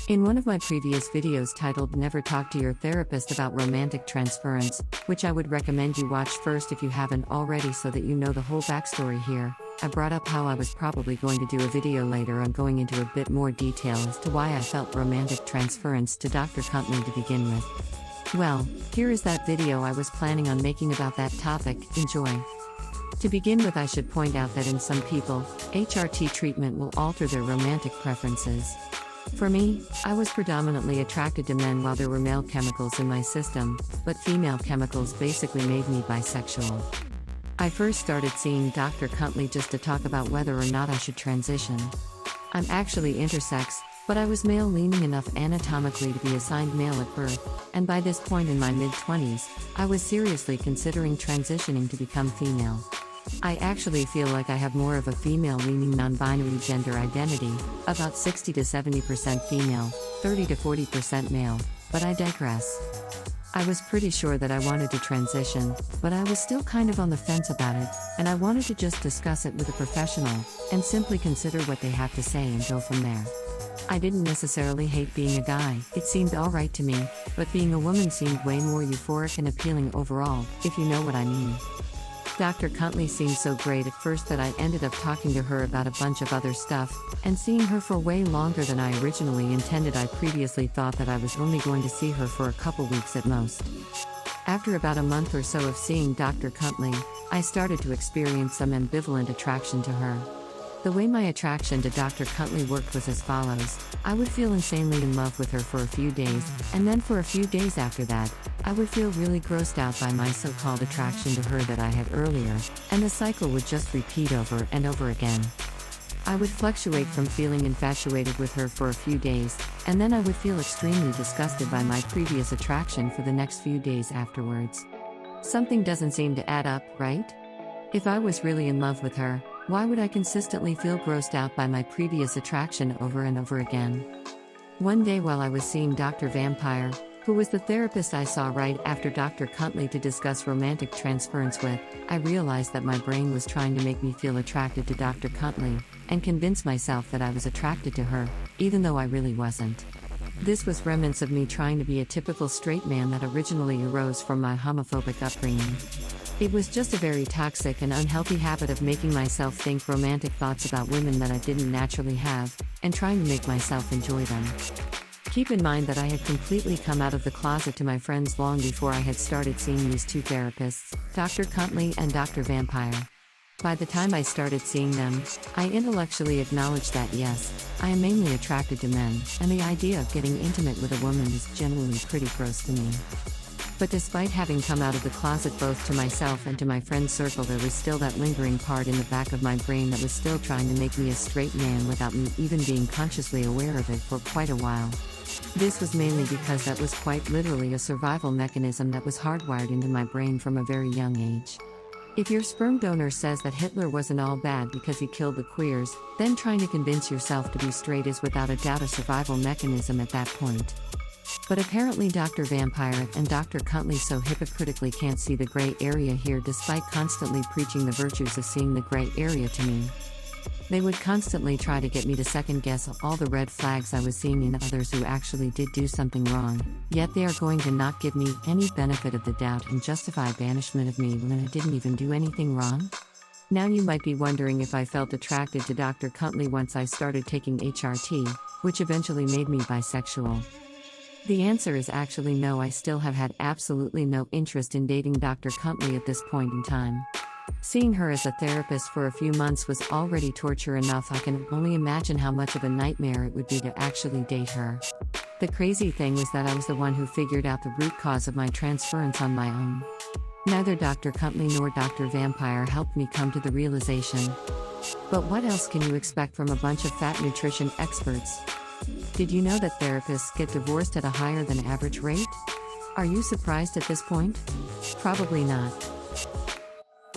In one of my previous videos titled Never Talk to Your Therapist About Romantic Transference, which I would recommend you watch first if you haven't already so that you know the whole backstory here, I brought up how I was probably going to do a video later on going into a bit more detail as to why I felt romantic transference to Dr. Huntley to begin with. Well, here is that video I was planning on making about that topic. Enjoy. To begin with, I should point out that in some people, HRT treatment will alter their romantic preferences. For me, I was predominantly attracted to men while there were male chemicals in my system, but female chemicals basically made me bisexual. I first started seeing Dr. Huntley just to talk about whether or not I should transition. I'm actually intersex, but I was male-leaning enough anatomically to be assigned male at birth, and by this point in my mid-20s, I was seriously considering transitioning to become female. I actually feel like I have more of a female-leaning non-binary gender identity, about 60 to 70% female, 30 to 40% male, but I digress. I was pretty sure that I wanted to transition, but I was still kind of on the fence about it, and I wanted to just discuss it with a professional, and simply consider what they have to say and go from there. I didn't necessarily hate being a guy, it seemed alright to me, but being a woman seemed way more euphoric and appealing overall, if you know what I mean. Dr. Huntley seemed so great at first that I ended up talking to her about a bunch of other stuff, and seeing her for way longer than I originally intended. I previously thought that I was only going to see her for a couple weeks at most. After about a month or so of seeing Dr. Huntley, I started to experience some ambivalent attraction to her. The way my attraction to Dr. Huntley worked was as follows. I would feel insanely in love with her for a few days, and then for a few days after that, I would feel really grossed out by my so-called attraction to her that I had earlier, and the cycle would just repeat over and over again. I would fluctuate from feeling infatuated with her for a few days, and then I would feel extremely disgusted by my previous attraction for the next few days afterwards. Something doesn't seem to add up, right? If I was really in love with her, why would I consistently feel grossed out by my previous attraction over and over again? One day while I was seeing Dr. Vampire, who was the therapist I saw right after Dr. Huntley to discuss romantic transference with, I realized that my brain was trying to make me feel attracted to Dr. Huntley, and convince myself that I was attracted to her, even though I really wasn't. This was remnants of me trying to be a typical straight man that originally arose from my homophobic upbringing. It was just a very toxic and unhealthy habit of making myself think romantic thoughts about women that I didn't naturally have, and trying to make myself enjoy them. Keep in mind that I had completely come out of the closet to my friends long before I had started seeing these two therapists, Dr. Huntley and Dr. Vampire. By the time I started seeing them, I intellectually acknowledged that yes, I am mainly attracted to men, and the idea of getting intimate with a woman is generally pretty gross to me. But despite having come out of the closet both to myself and to my friend circle, there was still that lingering part in the back of my brain that was still trying to make me a straight man without me even being consciously aware of it for quite a while. This was mainly because that was quite literally a survival mechanism that was hardwired into my brain from a very young age. If your sperm donor says that Hitler wasn't all bad because he killed the queers, then trying to convince yourself to be straight is without a doubt a survival mechanism at that point. But apparently Dr. Vampire and Dr. Huntley so hypocritically can't see the gray area here despite constantly preaching the virtues of seeing the gray area to me. They would constantly try to get me to second-guess all the red flags I was seeing in others who actually did do something wrong, yet they are going to not give me any benefit of the doubt and justify banishment of me when I didn't even do anything wrong? Now you might be wondering if I felt attracted to Dr. Huntley once I started taking HRT, which eventually made me bisexual. The answer is actually no. I still have had absolutely no interest in dating Dr. Huntley at this point in time. Seeing her as a therapist for a few months was already torture enough. I can only imagine how much of a nightmare it would be to actually date her. The crazy thing was that I was the one who figured out the root cause of my transference on my own. Neither Dr. Huntley nor Dr. Vampire helped me come to the realization. But what else can you expect from a bunch of fat nutrition experts? Did you know that therapists get divorced at a higher than average rate? Are you surprised at this point? Probably not.